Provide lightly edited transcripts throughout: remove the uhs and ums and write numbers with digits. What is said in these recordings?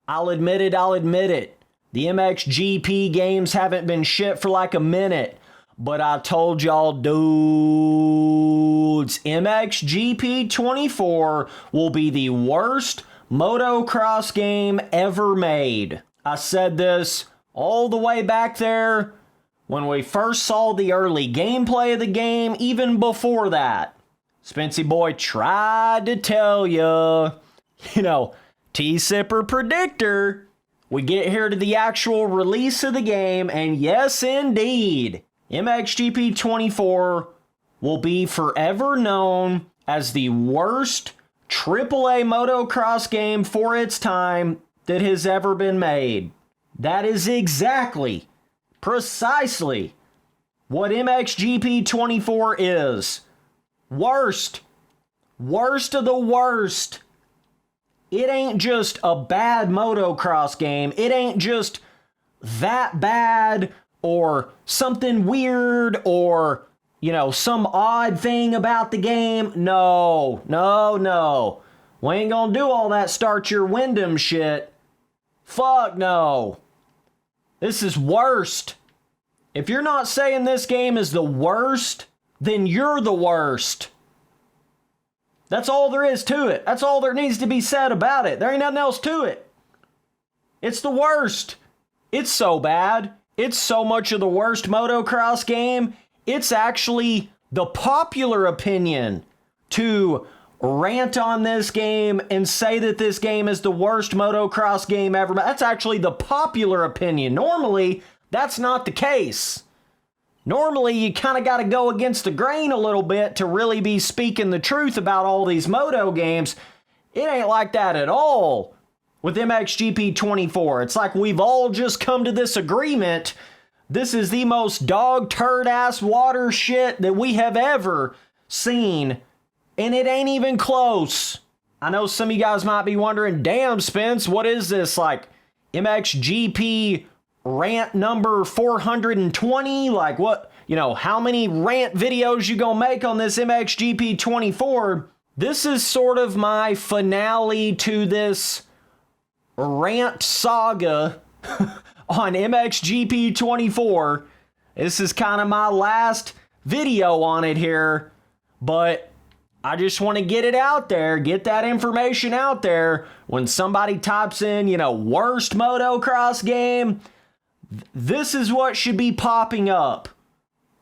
I'll admit it. The Mxgp games haven't been shit for like a minute. But I told y'all, dudes, Mxgp 24 will be the worst motocross game ever made. I said this all the way back there when we first saw the early gameplay of the game, even before that. Spency boy tried to tell you, T-Sipper predictor. We get here to the actual release of the game, and yes, indeed, Mxgp 24 will be forever known as the worst AAA motocross game for its time that has ever been made. That is precisely what Mxgp 24 is. Worst. Worst of the worst. It ain't just a bad motocross game. It ain't just that bad or something weird or, some odd thing about the game. No. We ain't gonna do all that start your Wyndham shit. Fuck no. This is worst. If you're not saying this game is the worst, then you're the worst. That's all there is to it. That's all there needs to be said about it. There ain't nothing else to it. It's the worst. It's so bad. It's so much of the worst motocross game. It's actually the popular opinion to rant on this game and say that this game is the worst motocross game ever. That's actually the popular opinion. Normally, that's not the case. Normally, you kind of got to go against the grain a little bit to really be speaking the truth about all these moto games. It ain't like that at all with Mxgp 24. It's like we've all just come to this agreement. This is the most dog turd ass water shit that we have ever seen, and it ain't even close. I know some of you guys might be wondering, damn, Spence, what is this? Like Mxgp rant number 420? Like what, how many rant videos you gonna make on this Mxgp 24? This is sort of my finale to this rant saga on Mxgp 24. This is kind of my last video on it here, but I just want to get it out there, get that information out there. When somebody types in, worst motocross game, this is what should be popping up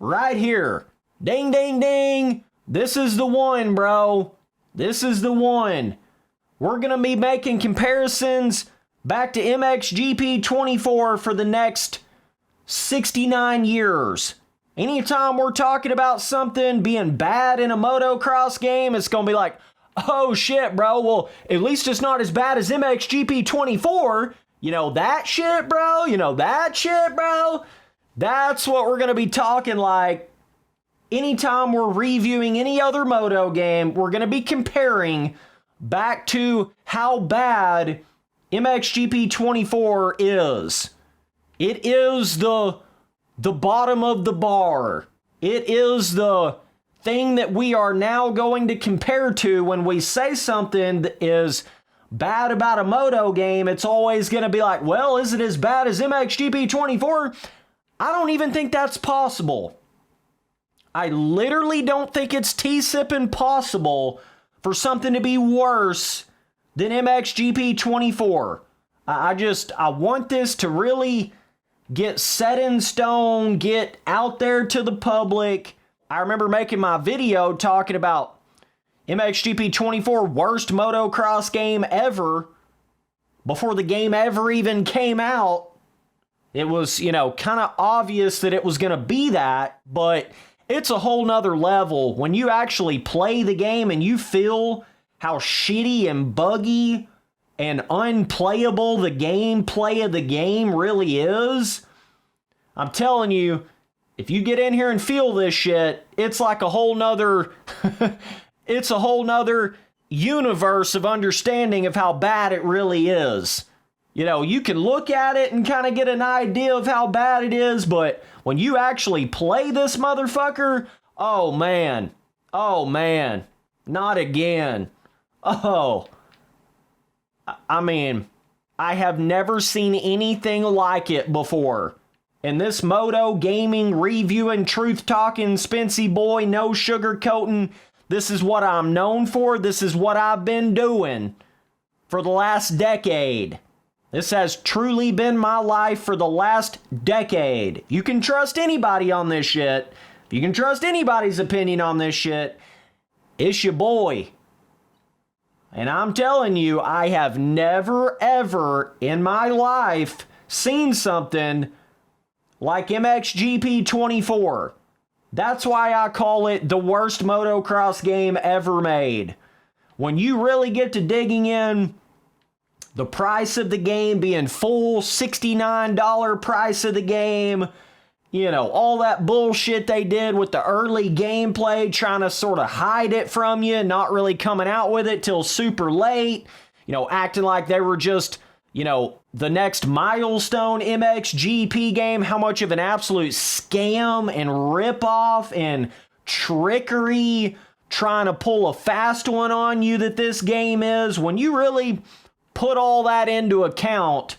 right here. Ding, ding, ding. This is the one, bro. This is the one. We're going to be making comparisons back to Mxgp 24 for the next 69 years. Anytime we're talking about something being bad in a motocross game, it's going to be like, oh shit, bro. Well, at least it's not as bad as Mxgp 24. That shit, bro? That shit, bro? That's what we're going to be talking like. Anytime we're reviewing any other moto game, we're going to be comparing back to how bad Mxgp 24 is. It is the bottom of the bar. It is the thing that we are now going to compare to when we say something that is bad about a moto game. It's always going to be like, well, is it as bad as Mxgp 24? I don't even think that's possible. I literally don't think it's T-sipping possible for something to be worse than Mxgp 24. I want this to really get set in stone, get out there to the public. I remember making my video talking about Mxgp 24 worst motocross game ever before the game ever even came out. It was, kind of obvious that it was going to be that, but it's a whole nother level when you actually play the game and you feel how shitty and buggy and unplayable the gameplay of the game really is. I'm telling you, if you get in here and feel this shit, it's like a whole nother, it's a whole nother universe of understanding of how bad it really is. You can look at it and kind of get an idea of how bad it is, but when you actually play this motherfucker, oh man, not again. Oh, I mean, I have never seen anything like it before. And this moto gaming, reviewing, truth talking, Spency boy, no sugarcoating, this is what I'm known for. This is what I've been doing for the last decade. This has truly been my life for the last decade. You can trust anybody on this shit. If you can trust anybody's opinion on this shit, it's your boy. And I'm telling you, I have never, ever in my life seen something like Mxgp 24. That's why I call it the worst motocross game ever made. When you really get to digging in, the price of the game being full $69 price of the game, you know, all that bullshit they did with the early gameplay, trying to sort of hide it from you, not really coming out with it till super late, you know, acting like they were just, you know, the next milestone Mxgp game, how much of an absolute scam and ripoff and trickery, trying to pull a fast one on you that this game is. When you really put all that into account,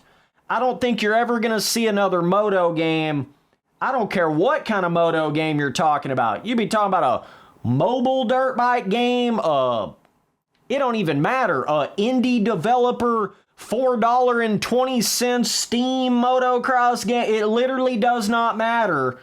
I don't think you're ever going to see another moto game. I don't care what kind of moto game you're talking about. You be talking about a mobile dirt bike game, it don't even matter, indie developer, $4.20 Steam motocross game. It literally does not matter.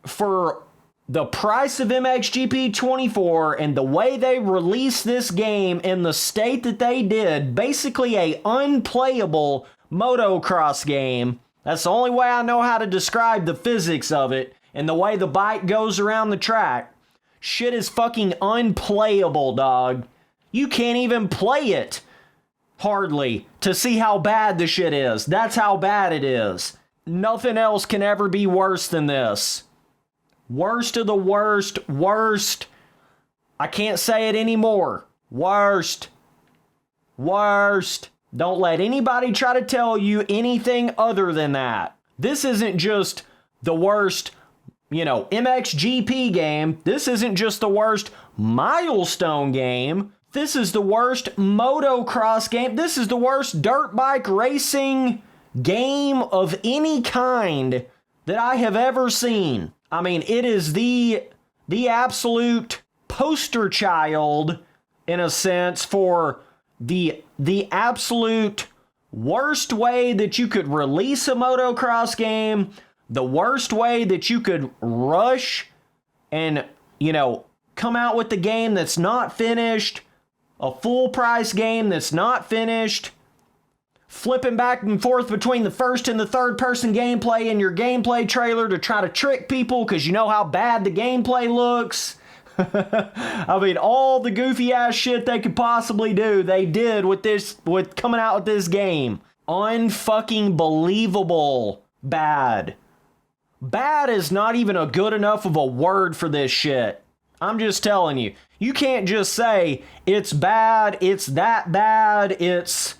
For the price of Mxgp 24 and the way they released this game in the state that they did, basically a unplayable motocross game. That's the only way I know how to describe the physics of it and the way the bike goes around the track. Shit is fucking unplayable, dog. You can't even play it, hardly, to see how bad the shit is. That's how bad it is. Nothing else can ever be worse than this. Worst of the worst, worst. I can't say it anymore. Worst. Worst. Don't let anybody try to tell you anything other than that. This isn't just the worst, you know, Mxgp game. This isn't just the worst milestone game. This is the worst motocross game. This is the worst dirt bike racing game of any kind that I have ever seen. I mean, it is the absolute poster child, in a sense, for the absolute worst way that you could release a motocross game, the worst way that you could rush and, you know, come out with the game that's not finished, a full price game that's not finished, flipping back and forth between the first and the third person gameplay in your gameplay trailer to try to trick people because you know how bad the gameplay looks. I mean, all the goofy ass shit they could possibly do, they did with coming out with this game. Unfucking believable bad. Bad is not even a good enough of a word for this shit. I'm just telling you. You can't just say it's bad, it's that bad, it's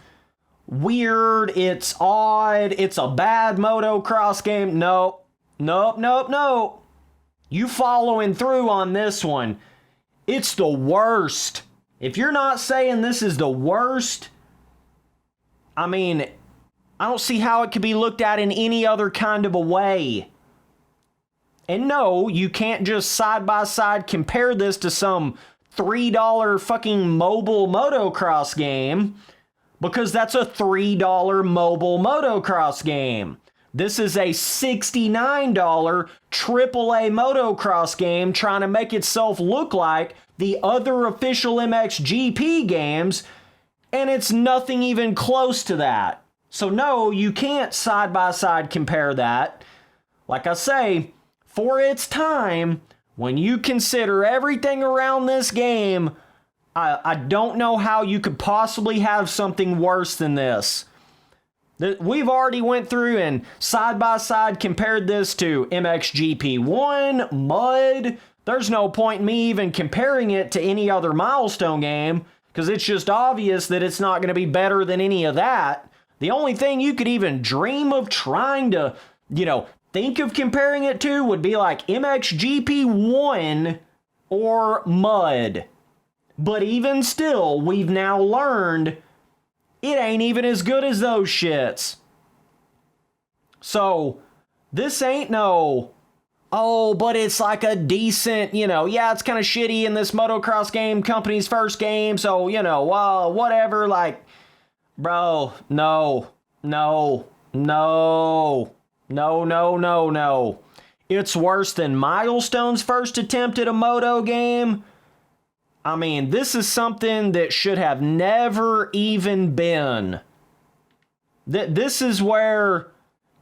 weird, it's odd, it's a bad motocross game. Nope. Nope, nope, nope. You following through on this one. It's the worst. If you're not saying this is the worst, I mean, I don't see how it could be looked at in any other kind of a way. And no, you can't just side by side compare this to some $3 fucking mobile motocross game, because that's a $3 mobile motocross game. This is a $69 AAA motocross game trying to make itself look like the other official Mxgp games, and it's nothing even close to that. So no, you can't side by side compare that. Like I say, for its time, when you consider everything around this game, I don't know how you could possibly have something worse than this. We've already went through and side by side compared this to Mxgp 1, Mud. There's no point in me even comparing it to any other milestone game, because it's just obvious that it's not going to be better than any of that. The only thing you could even dream of trying to, you know, think of comparing it to would be like Mxgp 1 or Mud. But even still, we've now learned it ain't even as good as those shits. So, this ain't no, oh, but it's like a decent, yeah, it's kind of shitty in this motocross game company's first game, so, well, whatever, like, bro, no. It's worse than Milestone's first attempt at a moto game. I mean, this is something that should have never even been. This is where,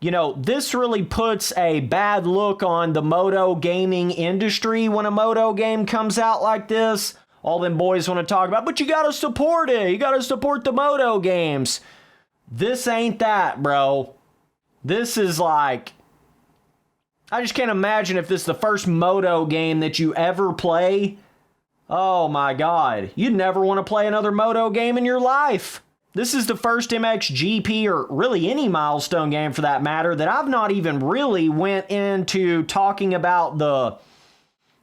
this really puts a bad look on the moto gaming industry when a moto game comes out like this. All them boys want to talk about, but you gotta support it. You gotta support the moto games. This ain't that, bro. This is like, I just can't imagine if this is the first moto game that you ever play. Oh my God. You'd never want to play another moto game in your life. This is the first Mxgp, or really any Milestone game for that matter, that I've not even really went into talking about the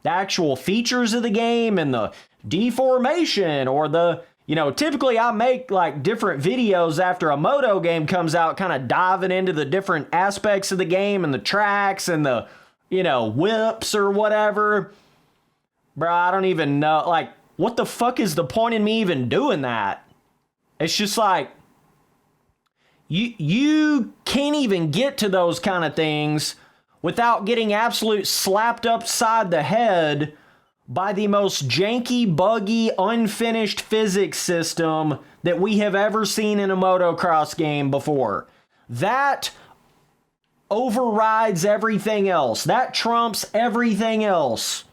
actual features of the game and the deformation or the, typically I make like different videos after a moto game comes out, kind of diving into the different aspects of the game and the tracks and the, whips or whatever. Bro, I don't even know. Like, what the fuck is the point in me even doing that? It's just like, you can't even get to those kind of things without getting absolute slapped upside the head by the most janky, buggy, unfinished physics system that we have ever seen in a motocross game before. That overrides everything else. That trumps everything else.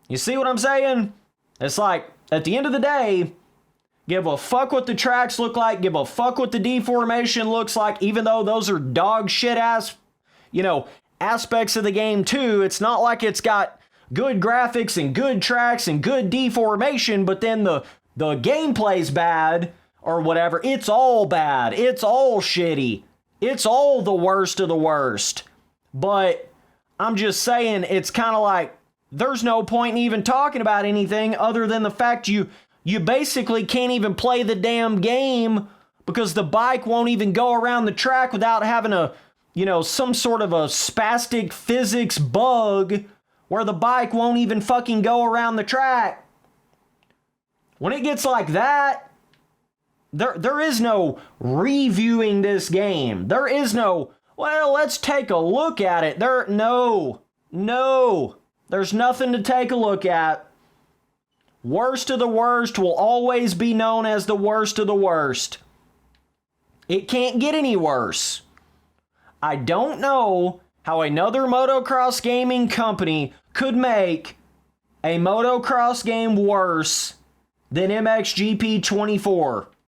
You see what I'm saying? It's like, at the end of the day, give a fuck what the tracks look like, give a fuck what the deformation looks like, even though those are dog shit ass, aspects of the game too. It's not like it's got good graphics and good tracks and good deformation, but then the gameplay's bad or whatever. It's all bad. It's all shitty. It's all the worst of the worst. But I'm just saying, it's kind of like, there's no point in even talking about anything other than the fact you basically can't even play the damn game because the bike won't even go around the track without having a, some sort of a spastic physics bug where the bike won't even fucking go around the track. When it gets like that, there is no reviewing this game. There is no, well, let's take a look at it. No. There's nothing to take a look at. Worst of the worst will always be known as the worst of the worst. It can't get any worse. I don't know how another motocross gaming company could make a motocross game worse than Mxgp 24.